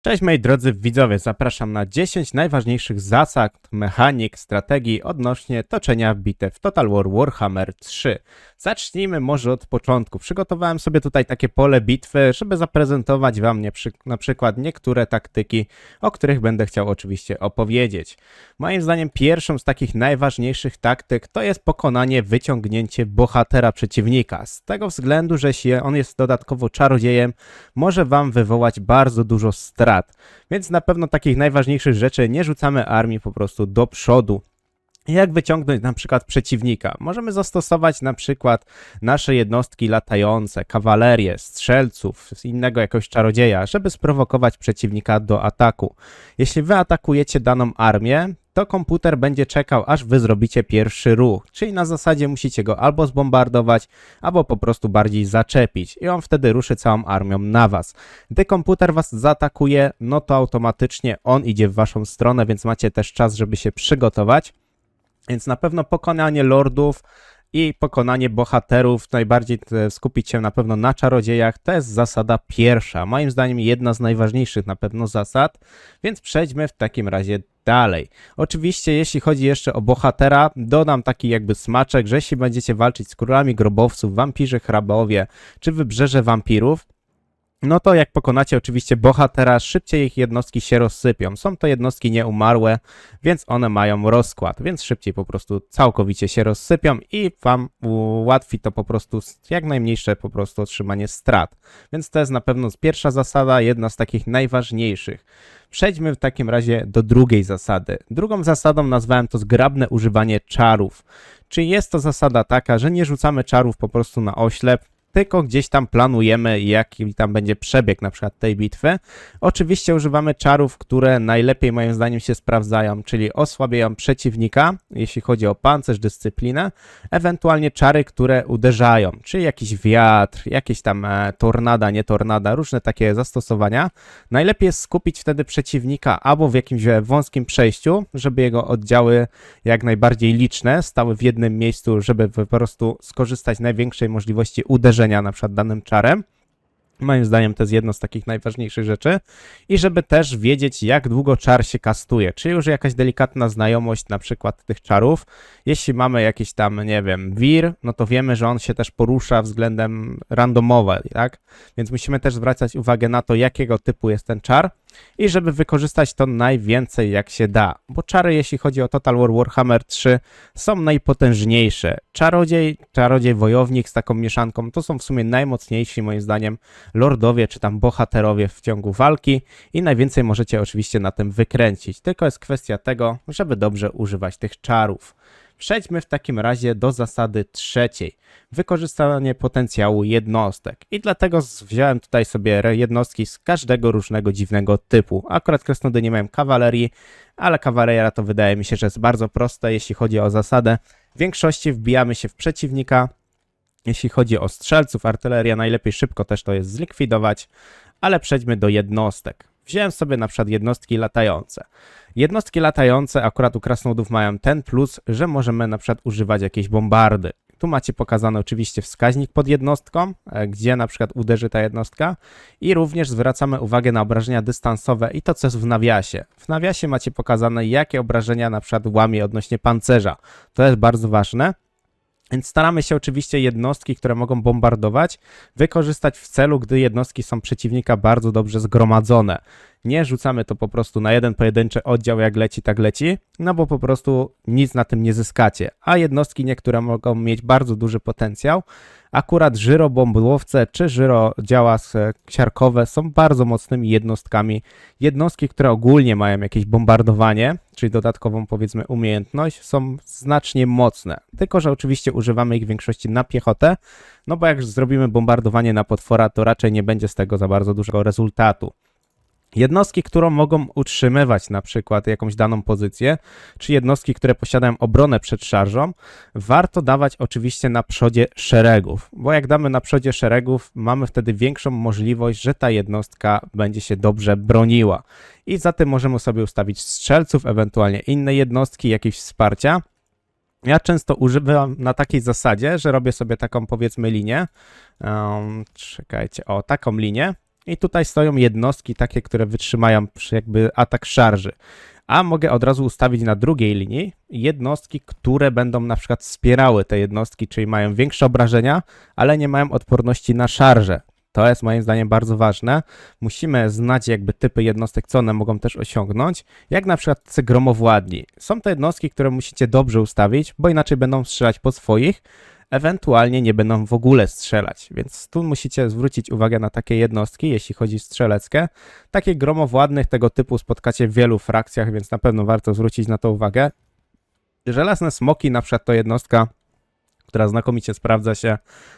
Cześć moi drodzy widzowie, zapraszam na 10 najważniejszych zasad, mechanik, strategii odnośnie toczenia bitew w Total War Warhammer 3. Zacznijmy może od początku. Przygotowałem sobie tutaj takie pole bitwy, żeby zaprezentować wam na przykład niektóre taktyki, o których będę chciał oczywiście opowiedzieć. Moim zdaniem pierwszą z takich najważniejszych taktyk to jest pokonanie, wyciągnięcie bohatera przeciwnika. Z tego względu, że jeśli on jest dodatkowo czarodziejem, może wam wywołać bardzo dużo strat. Więc na pewno takich najważniejszych rzeczy nie rzucamy armii po prostu do przodu. Jak wyciągnąć na przykład przeciwnika? Możemy zastosować na przykład nasze jednostki latające, kawalerię, strzelców, innego jakiegoś czarodzieja, żeby sprowokować przeciwnika do ataku. Jeśli wy atakujecie daną armię, to komputer będzie czekał, aż wy zrobicie pierwszy ruch, czyli na zasadzie musicie go albo zbombardować, albo po prostu bardziej zaczepić i on wtedy ruszy całą armią na was. Gdy komputer was zaatakuje, no to automatycznie on idzie w waszą stronę, więc macie też czas, żeby się przygotować. Więc na pewno pokonanie lordów i pokonanie bohaterów, najbardziej skupić się na pewno na czarodziejach, to jest zasada pierwsza. Moim zdaniem jedna z najważniejszych na pewno zasad, więc przejdźmy w takim razie dalej. Oczywiście jeśli chodzi jeszcze o bohatera, dodam taki jakby smaczek, że jeśli będziecie walczyć z królami grobowców, wampirzy hrabowie czy wybrzeże wampirów, no to jak pokonacie oczywiście bohatera, szybciej ich jednostki się rozsypią. Są to jednostki nieumarłe, więc one mają rozkład, więc szybciej po prostu całkowicie się rozsypią i wam ułatwi to po prostu jak najmniejsze po prostu otrzymanie strat. Więc to jest na pewno pierwsza zasada, jedna z takich najważniejszych. Przejdźmy w takim razie do drugiej zasady. Drugą zasadą nazwałem to zgrabne używanie czarów. Czyli jest to zasada taka, że nie rzucamy czarów po prostu na oślep, tylko gdzieś tam planujemy, jaki tam będzie przebieg na przykład tej bitwy. Oczywiście używamy czarów, które najlepiej moim zdaniem się sprawdzają, czyli osłabiają przeciwnika, jeśli chodzi o pancerz, dyscyplinę, ewentualnie czary, które uderzają, czyli jakiś wiatr, jakieś tam tornada, nie tornada, różne takie zastosowania. Najlepiej jest skupić wtedy przeciwnika albo w jakimś wąskim przejściu, żeby jego oddziały jak najbardziej liczne stały w jednym miejscu, żeby po prostu skorzystać z największej możliwości uderzenia na przykład danym czarem. Moim zdaniem to jest jedno z takich najważniejszych rzeczy. I żeby też wiedzieć, jak długo czar się kastuje, czyli już jakaś delikatna znajomość na przykład tych czarów. Jeśli mamy jakiś tam, nie wiem, wir, no to wiemy, że on się też porusza względem randomowo, tak? Więc musimy też zwracać uwagę na to, jakiego typu jest ten czar i żeby wykorzystać to najwięcej jak się da. Bo czary, jeśli chodzi o Total War Warhammer 3, są najpotężniejsze. Czarodziej, wojownik z taką mieszanką, to są w sumie najmocniejsi moim zdaniem lordowie czy tam bohaterowie w ciągu walki i najwięcej możecie oczywiście na tym wykręcić. Tylko jest kwestia tego, żeby dobrze używać tych czarów. Przejdźmy w takim razie do zasady trzeciej. Wykorzystanie potencjału jednostek. I dlatego wziąłem tutaj sobie jednostki z każdego różnego dziwnego typu. Akurat krasnoludy nie mają kawalerii, ale kawaleria to wydaje mi się, że jest bardzo proste, jeśli chodzi o zasadę. W większości wbijamy się w przeciwnika. Jeśli chodzi o strzelców, artyleria, najlepiej szybko też to jest zlikwidować, ale przejdźmy do jednostek. Wziąłem sobie na przykład jednostki latające. Jednostki latające akurat u krasnoludów mają ten plus, że możemy na przykład używać jakiejś bombardy. Tu macie pokazany oczywiście wskaźnik pod jednostką, gdzie na przykład uderzy ta jednostka i również zwracamy uwagę na obrażenia dystansowe i to, co jest w nawiasie. W nawiasie macie pokazane, jakie obrażenia na przykład łamie odnośnie pancerza. To jest bardzo ważne. Więc staramy się oczywiście jednostki, które mogą bombardować, wykorzystać w celu, gdy jednostki są przeciwnika bardzo dobrze zgromadzone. Nie rzucamy to po prostu na jeden pojedynczy oddział, jak leci, tak leci, no bo po prostu nic na tym nie zyskacie. A jednostki niektóre mogą mieć bardzo duży potencjał. Akurat żyrobombowce czy żyrodziała siarkowe są bardzo mocnymi jednostkami. Jednostki, które ogólnie mają jakieś bombardowanie, czyli dodatkową powiedzmy umiejętność, są znacznie mocne. Tylko że oczywiście używamy ich w większości na piechotę, no bo jak zrobimy bombardowanie na potwora, to raczej nie będzie z tego za bardzo dużego rezultatu. Jednostki, które mogą utrzymywać na przykład jakąś daną pozycję, czy jednostki, które posiadają obronę przed szarżą, warto dawać oczywiście na przodzie szeregów, bo jak damy na przodzie szeregów, mamy wtedy większą możliwość, że ta jednostka będzie się dobrze broniła. I za tym możemy sobie ustawić strzelców, ewentualnie inne jednostki, jakieś wsparcia. Ja często używam na takiej zasadzie, że robię sobie taką powiedzmy linię, czekajcie, o taką linię. i tutaj stoją jednostki takie, które wytrzymają jakby atak szarży. A mogę od razu ustawić na drugiej linii jednostki, które będą na przykład wspierały te jednostki, czyli mają większe obrażenia, ale nie mają odporności na szarże. To jest moim zdaniem bardzo ważne. Musimy znać jakby typy jednostek, co one mogą też osiągnąć, jak na przykład tacy gromowładni. Są to jednostki, które musicie dobrze ustawić, bo inaczej będą strzelać po swoich, ewentualnie nie będą w ogóle strzelać, więc tu musicie zwrócić uwagę na takie jednostki, jeśli chodzi o strzeleckie. Takich gromowładnych tego typu spotkacie w wielu frakcjach, więc na pewno warto zwrócić na to uwagę. Żelazne smoki na przykład to jednostka, która znakomicie sprawdza się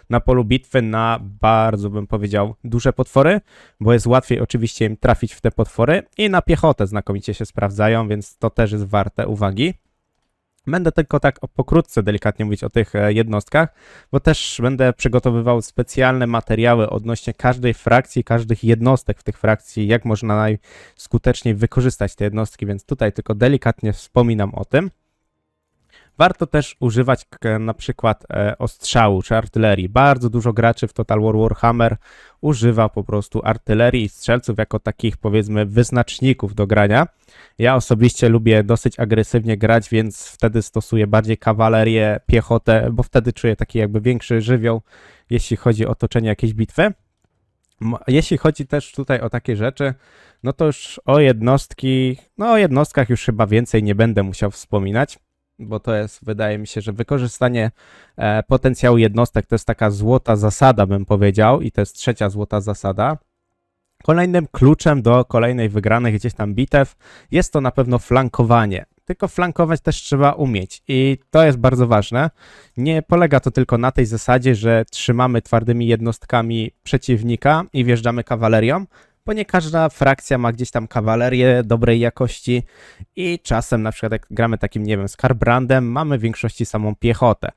na polu bitwy na bardzo, bym powiedział, duże potwory, bo jest łatwiej oczywiście im trafić w te potwory i na piechotę znakomicie się sprawdzają, więc to też jest warte uwagi. Będę tylko tak pokrótce, delikatnie mówić o tych jednostkach, bo też będę przygotowywał specjalne materiały odnośnie każdej frakcji, każdych jednostek w tych frakcji, jak można najskuteczniej wykorzystać te jednostki, więc tutaj tylko delikatnie wspominam o tym. Warto też używać na przykład ostrzału czy artylerii. Bardzo dużo graczy w Total War Warhammer używa po prostu artylerii i strzelców jako takich, powiedzmy, wyznaczników do grania. Ja osobiście lubię dosyć agresywnie grać, więc wtedy stosuję bardziej kawalerię, piechotę, bo wtedy czuję taki jakby większy żywioł, jeśli chodzi o toczenie jakiejś bitwy. Jeśli chodzi też tutaj o takie rzeczy, no to już o jednostki, no o jednostkach już chyba więcej nie będę musiał wspominać, bo to jest, wydaje mi się, że wykorzystanie potencjału jednostek to jest taka złota zasada, bym powiedział, i to jest trzecia złota zasada. Kolejnym kluczem do kolejnej wygranej gdzieś tam bitew jest to na pewno flankowanie. Tylko flankować też trzeba umieć i to jest bardzo ważne. Nie polega to tylko na tej zasadzie, że trzymamy twardymi jednostkami przeciwnika i wjeżdżamy kawalerią, bo nie każda frakcja ma gdzieś tam kawalerię dobrej jakości i czasem na przykład jak gramy takim, nie wiem, Skarbrandem, mamy w większości samą piechotę.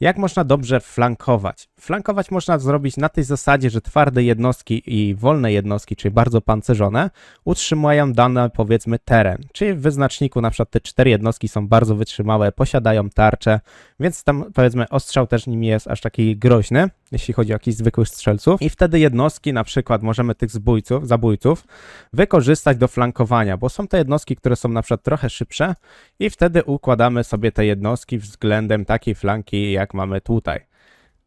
Jak można dobrze flankować? Flankować można zrobić na tej zasadzie, że twarde jednostki i wolne jednostki, czyli bardzo pancerzone, utrzymują dany, powiedzmy, teren. Czyli w wyznaczniku na przykład te 4 jednostki są bardzo wytrzymałe, posiadają tarcze, więc tam, powiedzmy, ostrzał też nim jest aż taki groźny, jeśli chodzi o jakichś zwykłych strzelców. I wtedy jednostki, na przykład możemy tych zabójców wykorzystać do flankowania, bo są te jednostki, które są na przykład trochę szybsze i wtedy układamy sobie te jednostki względem takiej flanki, jak mamy tutaj.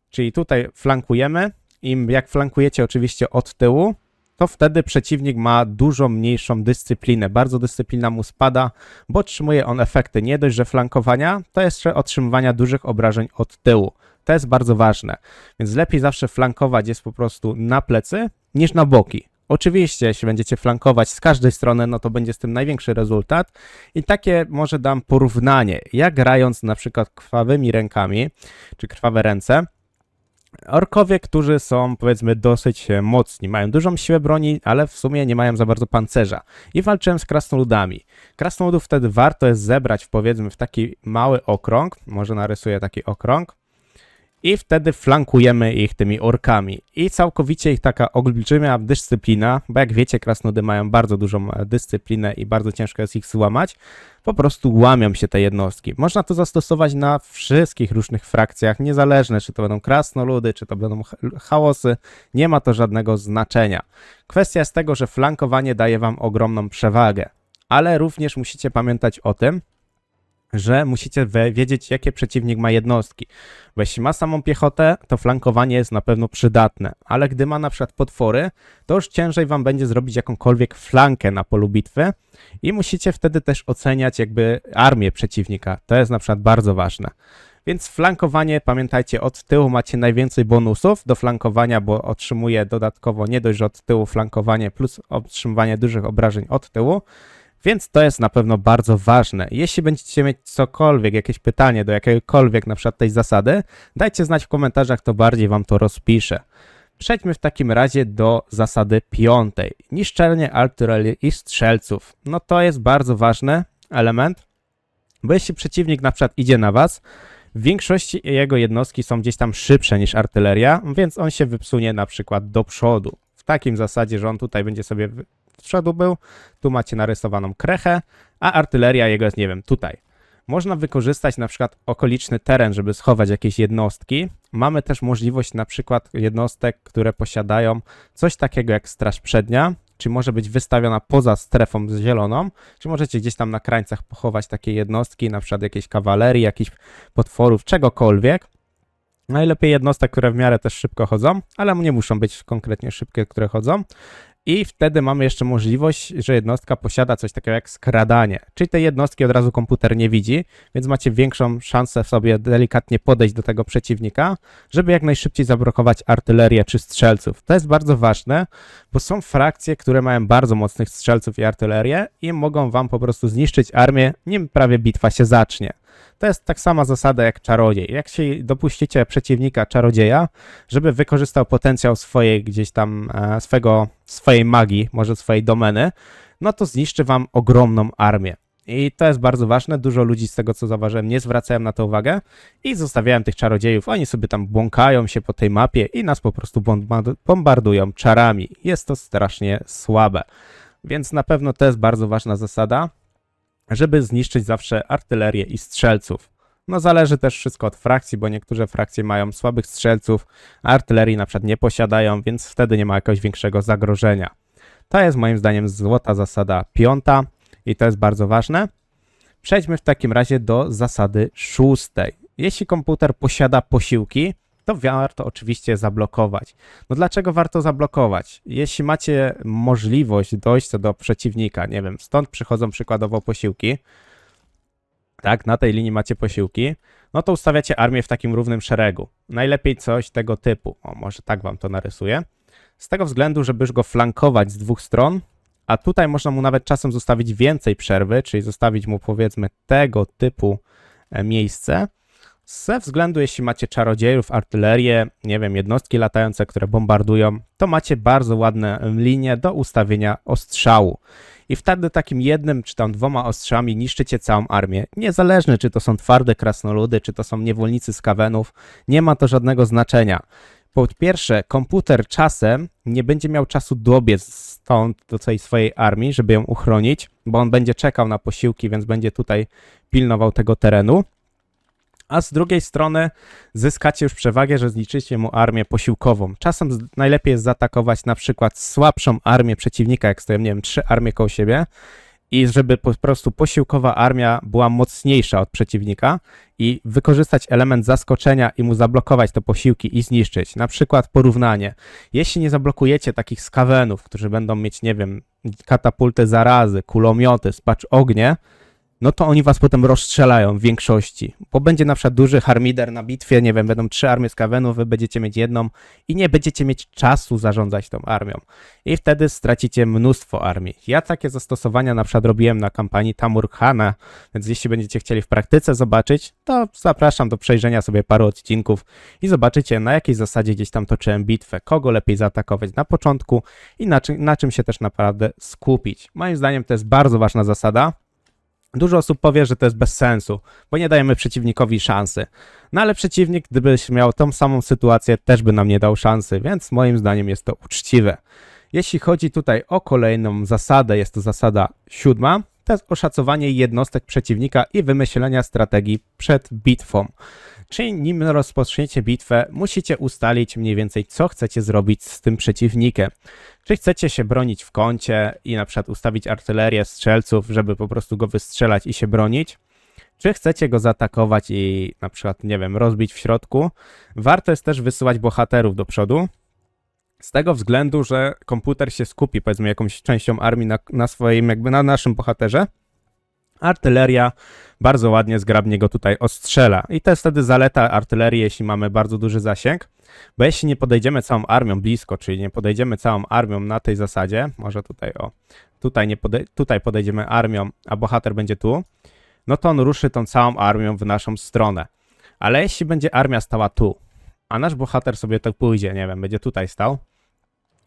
Czyli tutaj flankujemy i jak flankujecie oczywiście od tyłu, to wtedy przeciwnik ma dużo mniejszą dyscyplinę. Bardzo dyscyplina mu spada, bo otrzymuje on efekty nie dość, że flankowania, to jeszcze otrzymywania dużych obrażeń od tyłu. To jest bardzo ważne, więc lepiej zawsze flankować jest po prostu na plecy niż na boki. Oczywiście, jeśli będziecie flankować z każdej strony, no to będzie z tym największy rezultat i takie może dam porównanie, jak grając na przykład krwawymi rękami, czy krwawe ręce, orkowie, którzy są, powiedzmy, dosyć mocni, mają dużą siłę broni, ale w sumie nie mają za bardzo pancerza. I walczyłem z krasnoludami. Krasnoludów wtedy warto jest zebrać, powiedzmy, w taki mały okrąg, może narysuję taki okrąg, i wtedy flankujemy ich tymi orkami. I całkowicie ich taka olbrzymia dyscyplina, bo jak wiecie, krasnoludy mają bardzo dużą dyscyplinę i bardzo ciężko jest ich złamać, po prostu łamią się te jednostki. Można to zastosować na wszystkich różnych frakcjach, niezależne czy to będą krasnoludy, czy to będą chaosy, nie ma to żadnego znaczenia. Kwestia jest tego, że flankowanie daje wam ogromną przewagę, ale również musicie pamiętać o tym, że musicie wiedzieć, jakie przeciwnik ma jednostki. Bo jeśli ma samą piechotę, to flankowanie jest na pewno przydatne, ale gdy ma na przykład potwory, to już ciężej wam będzie zrobić jakąkolwiek flankę na polu bitwy i musicie wtedy też oceniać jakby armię przeciwnika. To jest na przykład bardzo ważne. Więc flankowanie, pamiętajcie, od tyłu macie najwięcej bonusów do flankowania, bo otrzymuje dodatkowo nie dość, że od tyłu flankowanie plus otrzymywanie dużych obrażeń od tyłu, więc to jest na pewno bardzo ważne. Jeśli będziecie mieć cokolwiek, jakieś pytanie do jakiejkolwiek na przykład tej zasady, dajcie znać w komentarzach, to bardziej wam to rozpiszę. Przejdźmy w takim razie do zasady 5. Niszczenie artylerii i strzelców. No to jest bardzo ważny element, bo jeśli przeciwnik na przykład idzie na was, w większości jego jednostki są gdzieś tam szybsze niż artyleria, więc on się wypsunie na przykład do przodu. W takim zasadzie, że on tutaj będzie sobie z przodu był, tu macie narysowaną krechę, a artyleria jego jest, nie wiem, tutaj. Można wykorzystać na przykład okoliczny teren, żeby schować jakieś jednostki. Mamy też możliwość na przykład jednostek, które posiadają coś takiego jak straż przednia, czy może być wystawiona poza strefą zieloną, czy możecie gdzieś tam na krańcach pochować takie jednostki, na przykład jakiejś kawalerii, jakichś potworów, czegokolwiek. Najlepiej jednostek, które w miarę też szybko chodzą, ale nie muszą być konkretnie szybkie, które chodzą. I wtedy mamy jeszcze możliwość, że jednostka posiada coś takiego jak skradanie. Czyli tej jednostki od razu komputer nie widzi, więc macie większą szansę sobie delikatnie podejść do tego przeciwnika, żeby jak najszybciej zablokować artylerię czy strzelców. To jest bardzo ważne, bo są frakcje, które mają bardzo mocnych strzelców i artylerię i mogą wam po prostu zniszczyć armię, nim prawie bitwa się zacznie. To jest tak sama zasada jak czarodziej. Jak się dopuścicie przeciwnika czarodzieja, żeby wykorzystał potencjał swojej gdzieś tam swojej magii, może swojej domeny, no to zniszczy wam ogromną armię. I to jest bardzo ważne. Dużo ludzi z tego, co zauważyłem, nie zwracają na to uwagę i zostawiają tych czarodziejów. Oni sobie tam błąkają się po tej mapie i nas po prostu bombardują czarami. Jest to strasznie słabe. Więc na pewno to jest bardzo ważna zasada, żeby zniszczyć zawsze artylerię i strzelców. No zależy też wszystko od frakcji, bo niektóre frakcje mają słabych strzelców, a artylerii na przykład nie posiadają, więc wtedy nie ma jakiegoś większego zagrożenia. To jest moim zdaniem złota zasada 5 i to jest bardzo ważne. Przejdźmy w takim razie do zasady 6. Jeśli komputer posiada posiłki, to warto oczywiście zablokować. No dlaczego warto zablokować? Jeśli macie możliwość dojścia do przeciwnika, nie wiem, stąd przychodzą przykładowo posiłki, tak, na tej linii macie posiłki, no to ustawiacie armię w takim równym szeregu. Najlepiej coś tego typu. O, może tak wam to narysuję. Z tego względu, żeby już go flankować z dwóch stron, a tutaj można mu nawet czasem zostawić więcej przerwy, czyli zostawić mu powiedzmy tego typu miejsce. Ze względu, jeśli macie czarodziejów, artylerię, nie wiem, jednostki latające, które bombardują, to macie bardzo ładne linie do ustawienia ostrzału. I wtedy takim jednym czy tam 2 ostrzałami niszczycie całą armię. Niezależnie, czy to są twarde krasnoludy, czy to są niewolnicy z kawenów, nie ma to żadnego znaczenia. Po pierwsze, komputer czasem nie będzie miał czasu dobiec stąd do tej swojej armii, żeby ją uchronić, bo on będzie czekał na posiłki, więc będzie tutaj pilnował tego terenu. A z drugiej strony zyskacie już przewagę, że zniszczycie mu armię posiłkową. Czasem najlepiej jest zaatakować na przykład słabszą armię przeciwnika, jak stoją, nie wiem, 3 armie koło siebie i żeby po prostu posiłkowa armia była mocniejsza od przeciwnika i wykorzystać element zaskoczenia i mu zablokować te posiłki i zniszczyć. Na przykład porównanie. Jeśli nie zablokujecie takich skawenów, którzy będą mieć, nie wiem, katapulty zarazy, kulomioty, spacz ognie, no to oni was potem rozstrzelają w większości, bo będzie na przykład duży harmider na bitwie, nie wiem, będą 3 armie skawenów, wy będziecie mieć jedną i nie będziecie mieć czasu zarządzać tą armią i wtedy stracicie mnóstwo armii. Ja takie zastosowania na przykład robiłem na kampanii Tamurkhana, więc jeśli będziecie chcieli w praktyce zobaczyć, to zapraszam do przejrzenia sobie paru odcinków i zobaczycie, na jakiej zasadzie gdzieś tam toczyłem bitwę, kogo lepiej zaatakować na początku i na czym się też naprawdę skupić. Moim zdaniem to jest bardzo ważna zasada. Dużo osób powie, że to jest bez sensu, bo nie dajemy przeciwnikowi szansy. No ale przeciwnik, gdybyś miał tą samą sytuację, też by nam nie dał szansy, więc moim zdaniem jest to uczciwe. Jeśli chodzi tutaj o kolejną zasadę, jest to zasada 7, to jest oszacowanie jednostek przeciwnika i wymyślenia strategii przed bitwą. Czyli nim rozpoczniecie bitwę, musicie ustalić mniej więcej, co chcecie zrobić z tym przeciwnikiem. Czy chcecie się bronić w kącie i na przykład ustawić artylerię, strzelców, żeby po prostu go wystrzelać i się bronić? Czy chcecie go zaatakować i na przykład, nie wiem, rozbić w środku? Warto jest też wysyłać bohaterów do przodu, z tego względu, że komputer się skupi, powiedzmy, jakąś częścią armii na swoim, jakby na naszym bohaterze. Artyleria bardzo ładnie, zgrabnie go tutaj ostrzela. I to jest wtedy zaleta artylerii, jeśli mamy bardzo duży zasięg, bo jeśli nie podejdziemy całą armią blisko, czyli nie podejdziemy całą armią na tej zasadzie, może tutaj tutaj podejdziemy armią, a bohater będzie tu, no to on ruszy tą całą armią w naszą stronę. Ale jeśli będzie armia stała tu, a nasz bohater sobie tak pójdzie, nie wiem, będzie tutaj stał,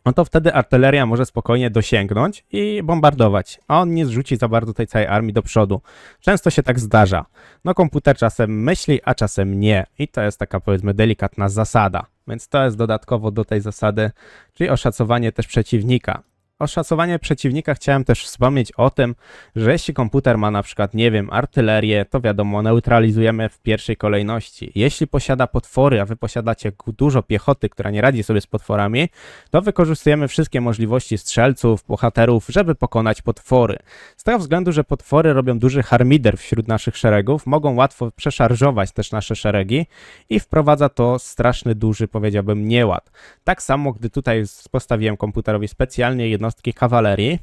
no to wtedy artyleria może spokojnie dosięgnąć i bombardować, a on nie zrzuci za bardzo tej całej armii do przodu. Często się tak zdarza. No komputer czasem myśli, a czasem nie. I to jest taka, powiedzmy, delikatna zasada. Więc to jest dodatkowo do tej zasady, czyli oszacowanie też przeciwnika. Oszacowanie przeciwnika chciałem też wspomnieć o tym, że jeśli komputer ma na przykład, nie wiem, artylerię, to wiadomo, neutralizujemy w pierwszej kolejności. Jeśli posiada potwory, a wy posiadacie dużo piechoty, która nie radzi sobie z potworami, to wykorzystujemy wszystkie możliwości strzelców, bohaterów, żeby pokonać potwory. Z tego względu, że potwory robią duży harmider wśród naszych szeregów, mogą łatwo przeszarżować też nasze szeregi i wprowadza to straszny, duży, powiedziałbym, nieład. Tak samo, gdy tutaj postawiłem komputerowi specjalnie jednostki kawalerii,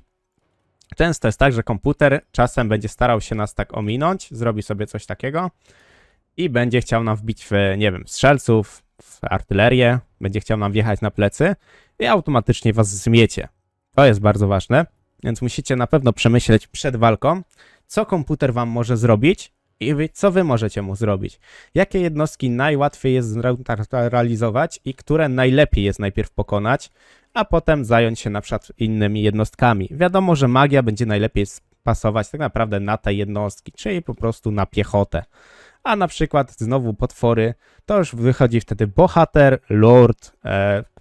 często jest tak, że komputer czasem będzie starał się nas tak ominąć, zrobi sobie coś takiego i będzie chciał nam wbić w, nie wiem, strzelców, w artylerię, będzie chciał nam wjechać na plecy i automatycznie was zmiecie. To jest bardzo ważne, więc musicie na pewno przemyśleć przed walką, co komputer wam może zrobić i co wy możecie mu zrobić. Jakie jednostki najłatwiej jest realizować i które najlepiej jest najpierw pokonać, a potem zająć się na przykład innymi jednostkami. Wiadomo, że magia będzie najlepiej pasować tak naprawdę na te jednostki, czyli po prostu na piechotę. A na przykład znowu potwory, to już wychodzi wtedy bohater, lord,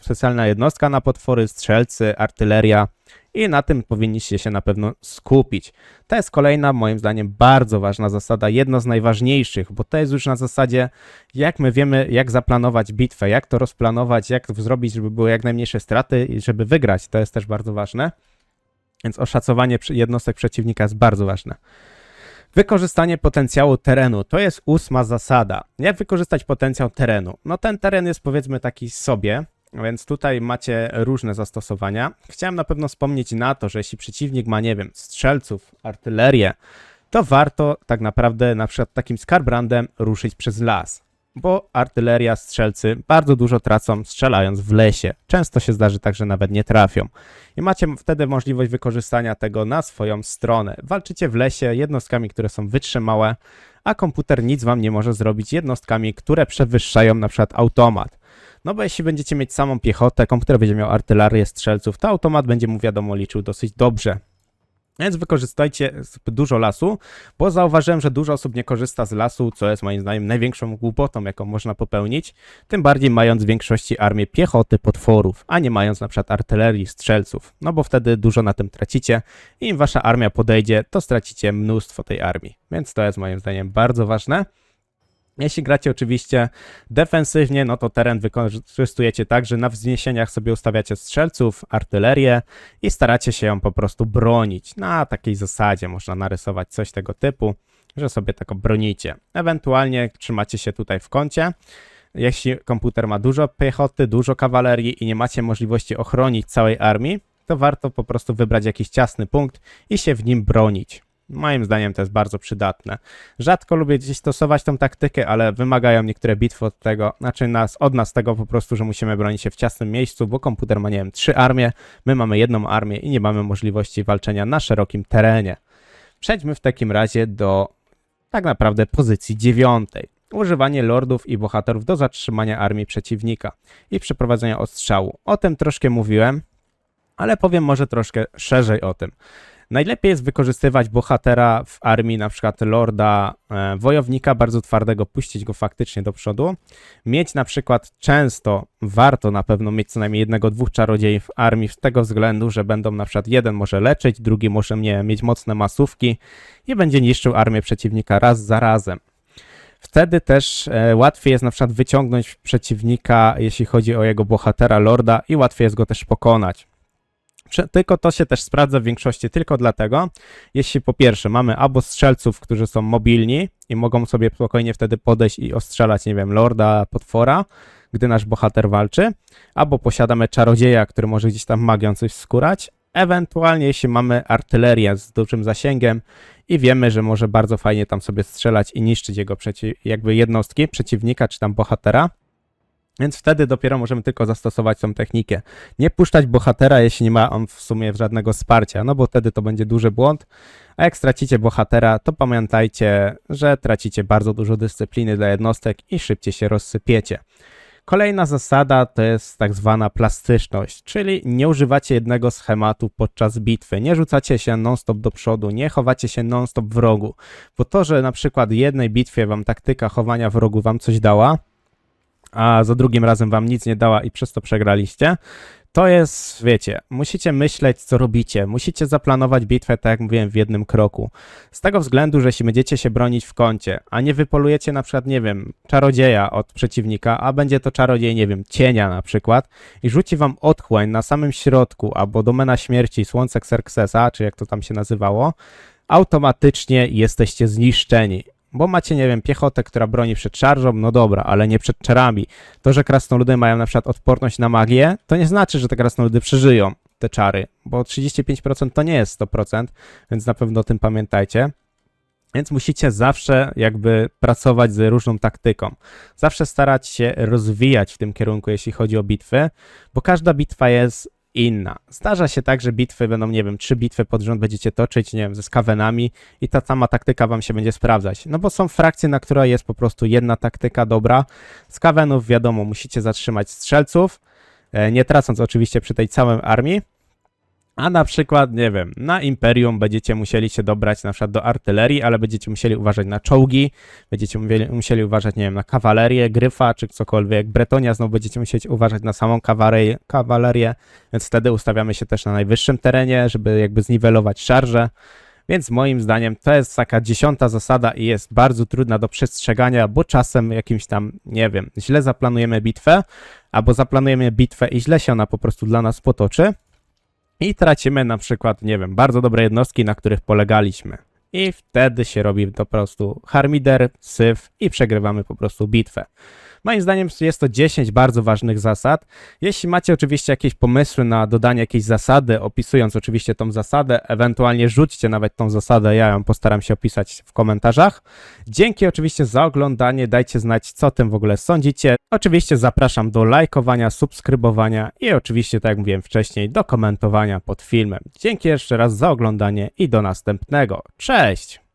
specjalna jednostka na potwory, strzelcy, artyleria i na tym powinniście się na pewno skupić. To jest kolejna, moim zdaniem, bardzo ważna zasada, jedno z najważniejszych, bo to jest już na zasadzie, jak my wiemy, jak zaplanować bitwę, jak to rozplanować, jak zrobić, żeby były jak najmniejsze straty i żeby wygrać, to jest też bardzo ważne. Więc oszacowanie jednostek przeciwnika jest bardzo ważne. Wykorzystanie potencjału terenu, to jest 8. zasada. Jak wykorzystać potencjał terenu? No ten teren jest, powiedzmy, taki sobie, więc tutaj macie różne zastosowania. Chciałem na pewno wspomnieć na to, że jeśli przeciwnik ma, nie wiem, strzelców, artylerię, to warto tak naprawdę na przykład takim skarbrandem ruszyć przez las, bo artyleria, strzelcy bardzo dużo tracą strzelając w lesie. Często się zdarzy tak, że nawet nie trafią. I macie wtedy możliwość wykorzystania tego na swoją stronę. Walczycie w lesie jednostkami, które są wytrzymałe, a komputer nic wam nie może zrobić jednostkami, które przewyższają na przykład automat. No bo jeśli będziecie mieć samą piechotę, komputer będzie miał artylerię, strzelców, to automat będzie mu, wiadomo, liczył dosyć dobrze. Więc wykorzystajcie dużo lasu, bo zauważyłem, że dużo osób nie korzysta z lasu, co jest moim zdaniem największą głupotą, jaką można popełnić, tym bardziej mając w większości armię piechoty, potworów, a nie mając na przykład artylerii, strzelców, no bo wtedy dużo na tym tracicie i im wasza armia podejdzie, to stracicie mnóstwo tej armii, więc to jest moim zdaniem bardzo ważne. Jeśli gracie oczywiście defensywnie, no to teren wykorzystujecie tak, że na wzniesieniach sobie ustawiacie strzelców, artylerię i staracie się ją po prostu bronić. Na takiej zasadzie można narysować coś tego typu, że sobie tak bronicie. Ewentualnie trzymacie się tutaj w kącie. Jeśli komputer ma dużo piechoty, dużo kawalerii i nie macie możliwości ochronić całej armii, to warto po prostu wybrać jakiś ciasny punkt i się w nim bronić. Moim zdaniem to jest bardzo przydatne. Rzadko lubię gdzieś stosować tą taktykę, ale wymagają niektóre bitwy od tego, znaczy od nas tego po prostu, że musimy bronić się w ciasnym miejscu, bo komputer ma, nie wiem, 3 armie, my mamy 1 armię i nie mamy możliwości walczenia na szerokim terenie. Przejdźmy w takim razie do tak naprawdę pozycji 9. Używanie lordów i bohaterów do zatrzymania armii przeciwnika i przeprowadzenia ostrzału. O tym troszkę mówiłem, ale powiem może troszkę szerzej o tym. Najlepiej jest wykorzystywać bohatera w armii, na przykład lorda, wojownika bardzo twardego, puścić go faktycznie do przodu. Mieć na przykład warto na pewno mieć co najmniej 1-2 czarodziei w armii z tego względu, że będą na przykład jeden może leczyć, drugi może mieć mocne masówki i będzie niszczył armię przeciwnika raz za razem. Wtedy też łatwiej jest na przykład wyciągnąć przeciwnika, jeśli chodzi o jego bohatera, lorda i łatwiej jest go też pokonać. Tylko to się też sprawdza w większości tylko dlatego, jeśli po pierwsze mamy albo strzelców, którzy są mobilni i mogą sobie spokojnie wtedy podejść i ostrzelać, nie wiem, lorda, potwora, gdy nasz bohater walczy, albo posiadamy czarodzieja, który może gdzieś tam magią coś skórać, ewentualnie jeśli mamy artylerię z dużym zasięgiem i wiemy, że może bardzo fajnie tam sobie strzelać i niszczyć jego jakby jednostki przeciwnika czy tam bohatera. Więc wtedy dopiero możemy tylko zastosować tą technikę. Nie puszczać bohatera, jeśli nie ma on w sumie żadnego wsparcia, no bo wtedy to będzie duży błąd. A jak stracicie bohatera, to pamiętajcie, że tracicie bardzo dużo dyscypliny dla jednostek i szybciej się rozsypiecie. Kolejna zasada to jest tak zwana plastyczność, czyli nie używacie jednego schematu podczas bitwy, nie rzucacie się non-stop do przodu, nie chowacie się non-stop w rogu, bo to, że na przykład w jednej bitwie wam taktyka chowania w rogu wam coś dała, a za drugim razem wam nic nie dała i przez to przegraliście, to jest, wiecie, musicie myśleć, co robicie, musicie zaplanować bitwę, tak jak mówiłem, w jednym kroku. Z tego względu, że jeśli będziecie się bronić w kącie, a nie wypolujecie na przykład, nie wiem, czarodzieja od przeciwnika, a będzie to czarodziej, nie wiem, cienia na przykład i rzuci wam otchłań na samym środku, albo domena śmierci, słońce Xerxesa, czy jak to tam się nazywało, automatycznie jesteście zniszczeni. Bo macie, nie wiem, piechotę, która broni przed szarżą, no dobra, ale nie przed czarami. To, że krasnoludy mają na przykład odporność na magię, to nie znaczy, że te krasnoludy przeżyją te czary, bo 35% to nie jest 100%, więc na pewno o tym pamiętajcie. Więc musicie zawsze jakby pracować z różną taktyką. Zawsze starać się rozwijać w tym kierunku, jeśli chodzi o bitwy, bo każda bitwa jest inna. Zdarza się tak, że bitwy będą, nie wiem, 3 bitwy pod rząd będziecie toczyć, nie wiem, ze skawenami i ta sama taktyka wam się będzie sprawdzać. No bo są frakcje, na które jest po prostu jedna taktyka dobra. Z kawenów, wiadomo, musicie zatrzymać strzelców, nie tracąc oczywiście przy tej całej armii. A na przykład, nie wiem, na Imperium będziecie musieli się dobrać na przykład do artylerii, ale będziecie musieli uważać na czołgi, będziecie musieli uważać, nie wiem, na kawalerię, gryfa czy cokolwiek. Bretonia znowu będziecie musieli uważać na samą kawalerię, więc wtedy ustawiamy się też na najwyższym terenie, żeby jakby zniwelować szarże. Więc moim zdaniem to jest taka 10. zasada i jest bardzo trudna do przestrzegania, bo czasem jakimś tam, nie wiem, źle zaplanujemy bitwę, albo zaplanujemy bitwę i źle się ona po prostu dla nas potoczy. I tracimy na przykład, nie wiem, bardzo dobre jednostki, na których polegaliśmy. I wtedy się robi po prostu harmider, syf i przegrywamy po prostu bitwę. Moim zdaniem jest to 10 bardzo ważnych zasad. Jeśli macie oczywiście jakieś pomysły na dodanie jakiejś zasady, opisując oczywiście tą zasadę, ewentualnie rzućcie nawet tą zasadę, ja ją postaram się opisać w komentarzach. Dzięki oczywiście za oglądanie, dajcie znać, co o tym w ogóle sądzicie. Oczywiście zapraszam do lajkowania, subskrybowania i oczywiście, tak jak mówiłem wcześniej, do komentowania pod filmem. Dzięki jeszcze raz za oglądanie i do następnego. Cześć!